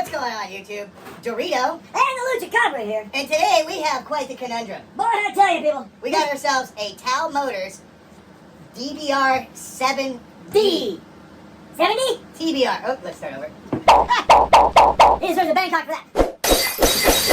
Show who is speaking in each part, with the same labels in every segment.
Speaker 1: what's going on, YouTube? Dorito.
Speaker 2: And the Luchacabra here.
Speaker 1: And today we have quite the conundrum.
Speaker 2: What did I tell you, people?
Speaker 1: We got ourselves a Tal Motors DBR 7D.
Speaker 2: D. 70?
Speaker 1: TBR. Oh, let's start over.
Speaker 2: Here's the Bangkok for that.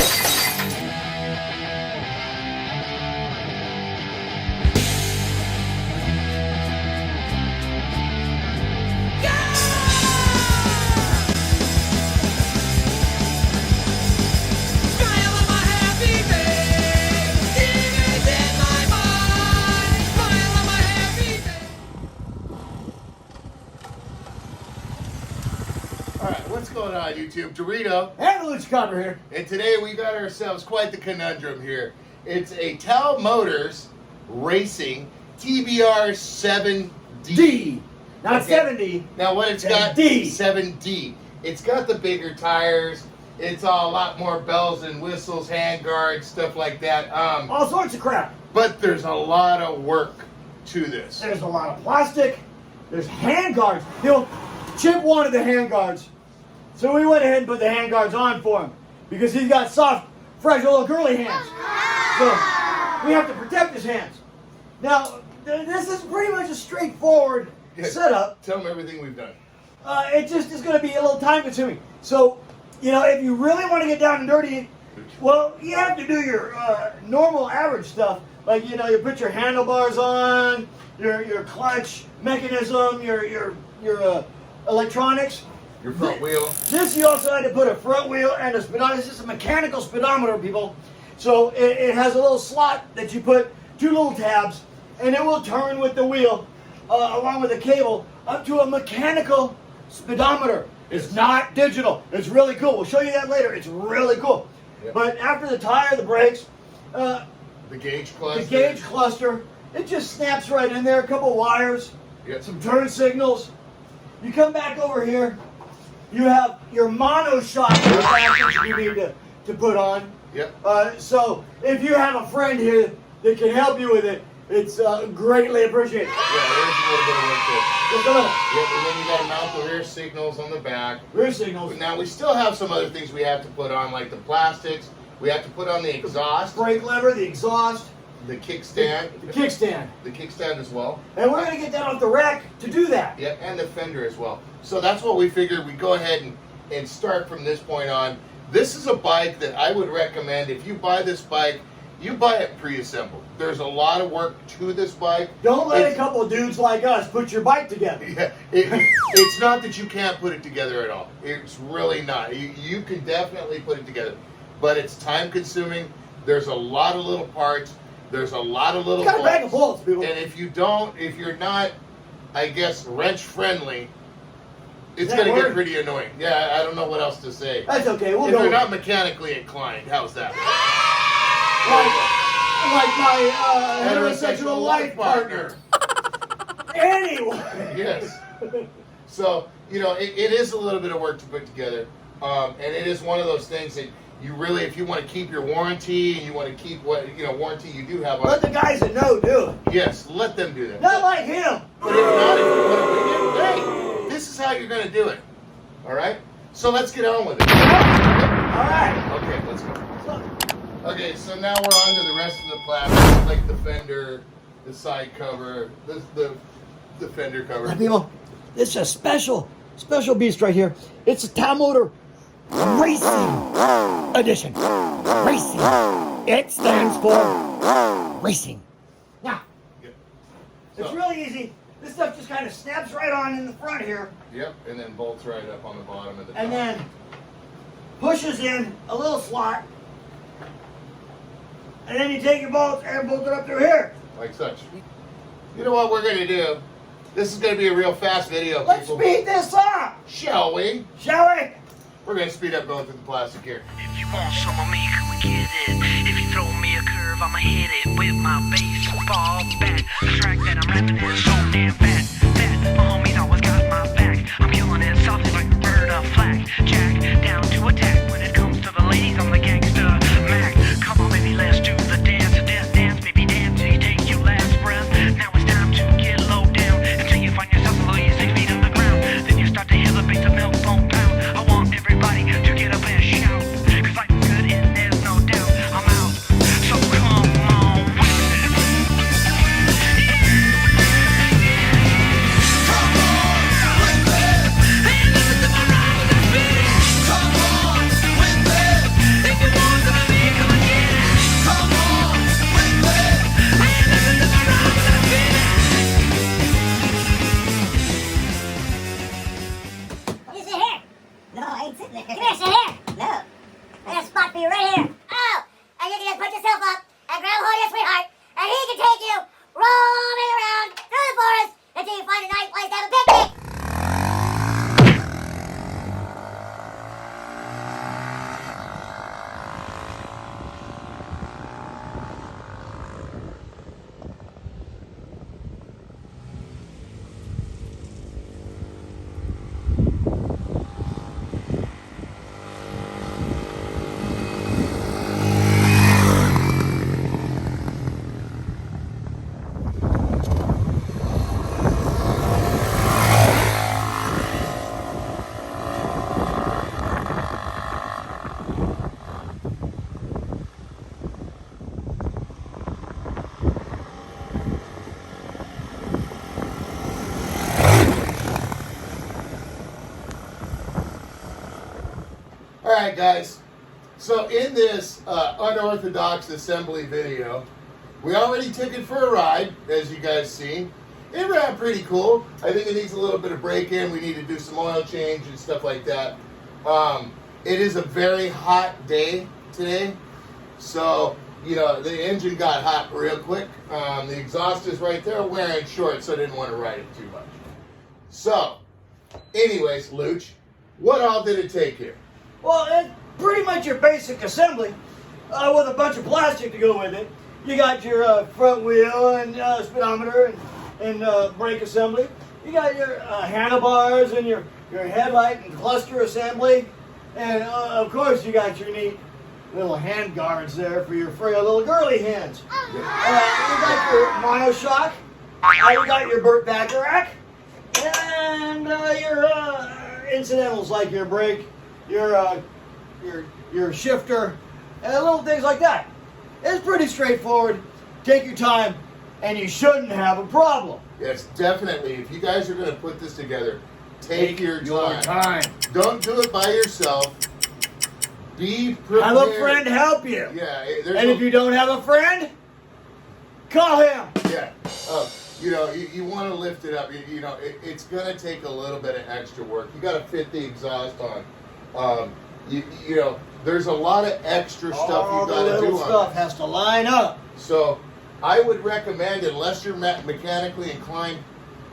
Speaker 3: Alright, what's going on, YouTube? Dorito.
Speaker 4: And the Luchacabra here.
Speaker 3: And today we got ourselves quite the conundrum here. It's a Tal Motors Racing TBR 7D.
Speaker 4: D. Not
Speaker 3: Okay.
Speaker 4: 70.
Speaker 3: Now what it's got,
Speaker 4: 7D.
Speaker 3: 7D. It's got the bigger tires. It's a lot more bells and whistles, hand guards, stuff like that.
Speaker 4: All sorts of crap.
Speaker 3: But there's a lot of work to this.
Speaker 4: There's a lot of plastic. There's hand guards. You know, Chip wanted the hand guards. So we went ahead and put the hand guards on for him. Because he's got soft, fragile little girly hands. So we have to protect his hands. Now, this is pretty much a straightforward setup.
Speaker 3: Tell them everything we've done.
Speaker 4: It just is going to be a little time consuming. So, you know, if you really want to get down and dirty, well, you have to do your normal average stuff. Like, you know, you put your handlebars on, your clutch mechanism, your electronics.
Speaker 3: Your front wheel.
Speaker 4: This you also had to put a front wheel and a speedometer. This is a mechanical speedometer, people. So it has a little slot that you put two little tabs, and it will turn with the wheel along with the cable up to a mechanical speedometer. It's not digital. It's really cool. We'll show you that later. It's really cool.
Speaker 3: Yep.
Speaker 4: But after the tire, the brakes,
Speaker 3: The gauge cluster.
Speaker 4: the gauge cluster, it just snaps right in there. A couple wires,
Speaker 3: Yep.
Speaker 4: some turn signals. You come back over here. You have your mono shock that you need to put on.
Speaker 3: Yep.
Speaker 4: So if you have a friend here that can help you with it, it's greatly appreciated.
Speaker 3: Yeah, there's a little bit of work to it.
Speaker 4: Just a little.
Speaker 3: Yep, and then you got to mount the rear signals on the back.
Speaker 4: Rear signals.
Speaker 3: Now we still have some other things we have to put on, like the plastics. We have to put on the exhaust,
Speaker 4: Brake lever, the exhaust,
Speaker 3: the kickstand,
Speaker 4: the kickstand.
Speaker 3: the kickstand as well.
Speaker 4: And we're going to get that off the rack to do that.
Speaker 3: Yep, and the fender as well. So that's what we figured. We go ahead and start from this point on. This is a bike that I would recommend. If you buy this bike, you buy it pre-assembled. There's a lot of work to this bike.
Speaker 4: Don't let
Speaker 3: It's-
Speaker 4: a couple of dudes like us put your bike together.
Speaker 3: Yeah, it's not that you can't put it together at all. It's really not. You can definitely put it together, but it's time consuming. There's a lot of little parts. There's a lot of little
Speaker 4: Got a bag of
Speaker 3: bolts.
Speaker 4: bolts, people.
Speaker 3: And if you're not, I guess, wrench friendly, it's
Speaker 4: Is that
Speaker 3: going to get
Speaker 4: word?
Speaker 3: pretty annoying. Yeah, I don't know what else to say.
Speaker 4: That's okay. We'll
Speaker 3: If
Speaker 4: go.
Speaker 3: you're
Speaker 4: with
Speaker 3: not
Speaker 4: it.
Speaker 3: mechanically inclined, how's that?
Speaker 4: Like my heterosexual life partner. Anyway.
Speaker 3: Yes. So, you know, it is a little bit of work to put together. And it is one of those things that you really, if you want to keep your warranty and you want to keep what, warranty you do have on
Speaker 4: Let
Speaker 3: it,
Speaker 4: the guys that know do it.
Speaker 3: yes, let them do that.
Speaker 4: Not like him.
Speaker 3: But if not, if you want to bring it, hey, this is how you're going to do it. All right? So let's get on with it.
Speaker 4: All right.
Speaker 3: Okay, let's go. Okay, so now we're on to the rest of the plastic, like the fender, the side cover, the fender cover.
Speaker 4: Now, people, this is a special beast right here. It's a Tal Motor Racing Edition. Racing. It stands for racing. Now,
Speaker 3: Yep.
Speaker 4: it's
Speaker 3: So-
Speaker 4: really easy. This stuff just kind of snaps right on in the front here,
Speaker 3: Yep, and then bolts right up on the bottom of the
Speaker 4: and
Speaker 3: top.
Speaker 4: then pushes in a little slot, and then you take your bolts and bolt it up through here.
Speaker 3: Like such. You know what we're going to do? This is going to be a real fast video,
Speaker 4: Let's
Speaker 3: people.
Speaker 4: speed this up,
Speaker 3: Shall we?
Speaker 4: shall we?
Speaker 3: We're going to speed up going through the plastic here.
Speaker 5: If you want some of me, come and get it. If you throw me a curve, I'ma hit it with my baseball bat. The track that I'm rapping is so damn fat. That my homies always got my back. I'm killing it softly like a bird of flak. Jack down to attack. When it comes to the ladies, I'm the gangster Mac. Come on, baby, let's do the dance. Death dance, baby, dance till you take your last breath. Now it's time to get low down until you find yourself below you 6 feet underground. Then you start to hear the bass of milk bone pound. I want everybody to get
Speaker 2: Come here, sit here.
Speaker 1: No.
Speaker 2: I got a spot for you right here.
Speaker 1: Oh, and you can just put yourself up and grab hold of your sweetheart, and he can take you roaming around through the forest until you find a nice place to have a picnic.
Speaker 3: All right, guys. So in this unorthodox assembly video, we already took it for a ride, as you guys see. It ran pretty cool. I think it needs a little bit of break-in. We need to do some oil change and stuff like that. It is a very hot day today, so you know the engine got hot real quick. The exhaust is right there, wearing short, so I didn't want to ride it too much. So, anyways, Luch, what all did it take here?
Speaker 4: Well, it's pretty much your basic assembly with a bunch of plastic to go with it. You got your front wheel and speedometer and brake assembly. You got your handlebars and your headlight and cluster assembly. And of course you got your neat little hand guards there for your frail little girly hands. You got your monoshock. You got your Burt Bacharach. And your incidentals like your brake, your shifter, and little things like that. It's pretty straightforward. Take your time, and you shouldn't have a problem.
Speaker 3: Yes, definitely. If you guys are going to put this together, take your time.
Speaker 4: time.
Speaker 3: Don't do it by yourself. Be prepared.
Speaker 4: Have a friend help you.
Speaker 3: Yeah.
Speaker 4: And if you don't have a friend, call him.
Speaker 3: Yeah. You know, you want to lift it up. You know, it's going to take a little bit of extra work. You got to fit the exhaust on. You know, there's a lot of extra stuff
Speaker 4: All
Speaker 3: you
Speaker 4: the
Speaker 3: got to do
Speaker 4: little
Speaker 3: on
Speaker 4: stuff
Speaker 3: it.
Speaker 4: has to line up.
Speaker 3: So I would recommend, unless you're mechanically inclined,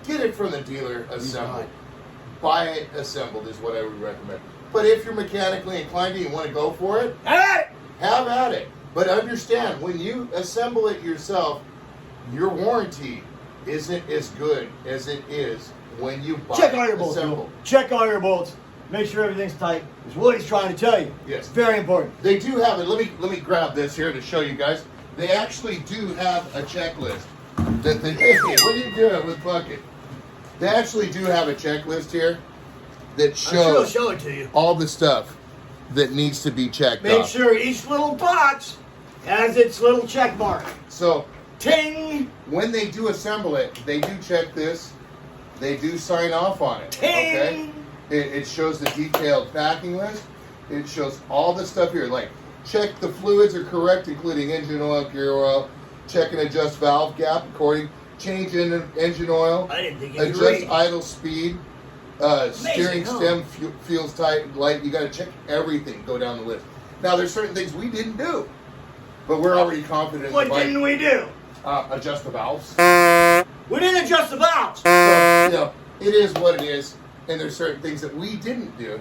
Speaker 3: get it from the dealer assembled. Buy it assembled is what I would recommend. But if you're mechanically inclined and you want to go for it, have at it. But understand, when you assemble it yourself, your warranty isn't as good as it is when you buy
Speaker 4: Check all your
Speaker 3: it
Speaker 4: bolts.
Speaker 3: assembled.
Speaker 4: Check all your bolts. Make sure everything's tight. Is what he's trying to tell you.
Speaker 3: Yes.
Speaker 4: Very important.
Speaker 3: They do have it. Let me grab this here to show you guys. They actually do have a checklist. Hey, what are you doing with Bucket? They actually do have a checklist here that
Speaker 4: I'm sure he'll
Speaker 3: shows
Speaker 4: show it to you.
Speaker 3: all the stuff that needs to be checked
Speaker 4: Make
Speaker 3: off.
Speaker 4: sure each little box has its little check mark.
Speaker 3: So
Speaker 4: Ting!
Speaker 3: when they do assemble it, they do check this. They do sign off on it.
Speaker 4: Ting!
Speaker 3: Okay. It shows the detailed packing list. It shows all the stuff here, like check the fluids are correct, including engine oil, gear oil, check and adjust valve gap according, change engine oil,
Speaker 4: I didn't think you could
Speaker 3: adjust
Speaker 4: read.
Speaker 3: idle speed, steering
Speaker 4: huh?
Speaker 3: stem feels tight and light. You got to check everything, go down the list. Now there's certain things we didn't do, but we're already confident.
Speaker 4: What
Speaker 3: in the bike.
Speaker 4: didn't we do?
Speaker 3: Adjust the valves.
Speaker 4: We didn't adjust the valves.
Speaker 3: So, you know, it is what it is, and there's certain things that we didn't do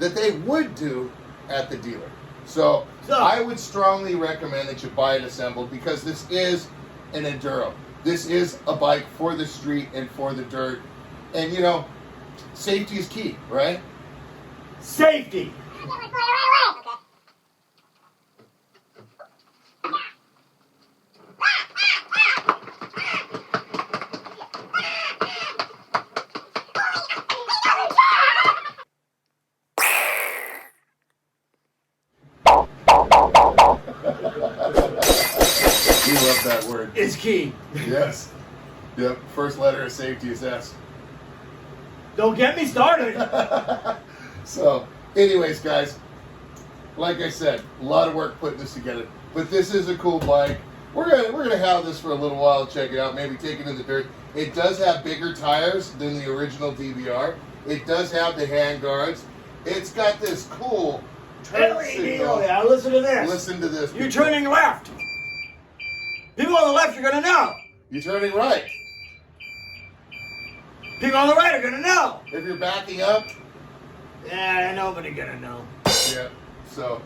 Speaker 3: that they would do at the dealer. So I would strongly recommend that you buy it assembled because this is an enduro. This is a bike for the street and for the dirt. And you know, safety is key, right?
Speaker 4: Safety.
Speaker 3: We love that word.
Speaker 4: Is key.
Speaker 3: Yes. Yep. First letter of safety is S.
Speaker 4: Don't get me started.
Speaker 3: So, anyways, guys, like I said, a lot of work putting this together. But this is a cool bike. We're gonna have this for a little while. Check it out. Maybe take it in the dirt. It does have bigger tires than the original TBR. It does have the hand guards. It's got this cool turn
Speaker 4: LED.
Speaker 3: signal.
Speaker 4: Oh yeah, listen to this.
Speaker 3: Listen to this.
Speaker 4: You're
Speaker 3: people.
Speaker 4: turning left. People on the left are gonna know.
Speaker 3: You're turning right.
Speaker 4: People on the right are gonna know.
Speaker 3: If you're backing up,
Speaker 4: Yeah, nobody gonna know.
Speaker 3: yeah. So,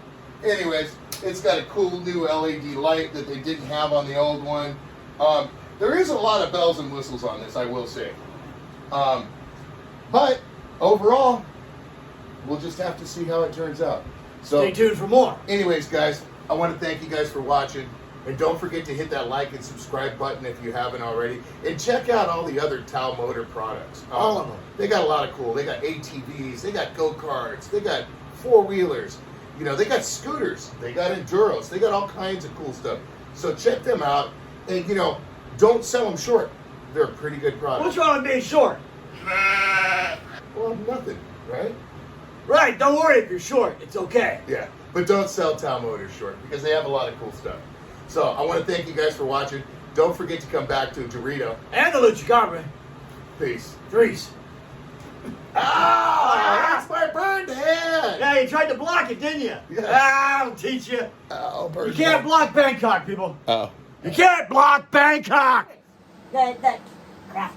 Speaker 3: anyways, it's got a cool new LED light that they didn't have on the old one. There is a lot of bells and whistles on this, I will say. But overall, we'll just have to see how it turns out. So,
Speaker 4: Stay tuned for more.
Speaker 3: anyways, guys, I want to thank you guys for watching. And don't forget to hit that like and subscribe button if you haven't already. And check out all the other Tao Motor products.
Speaker 4: All of them.
Speaker 3: They got a lot of cool. They got ATVs. They got go-karts. They got four-wheelers. You know, they got scooters. They got enduros. They got all kinds of cool stuff. So check them out. And, you know, don't sell them short. They're a pretty good product.
Speaker 4: What's wrong with being short?
Speaker 3: Well, nothing, right?
Speaker 4: Right, don't worry if you're short. It's okay.
Speaker 3: Yeah. But don't sell Tao Motors short because they have a lot of cool stuff. So I want to thank you guys for watching. Don't forget to come back to Dorito.
Speaker 4: And the Luchacabra.
Speaker 3: Peace.
Speaker 4: Threes.
Speaker 3: Ah, that's my burned hand.
Speaker 4: Yeah, you tried to block it, didn't you?
Speaker 3: Yeah.
Speaker 4: I'll teach you.
Speaker 3: Oh,
Speaker 4: You
Speaker 3: burned
Speaker 4: can't
Speaker 3: hand.
Speaker 4: block Bangkok, people.
Speaker 3: Oh.
Speaker 4: You can't block Bangkok.
Speaker 2: The craft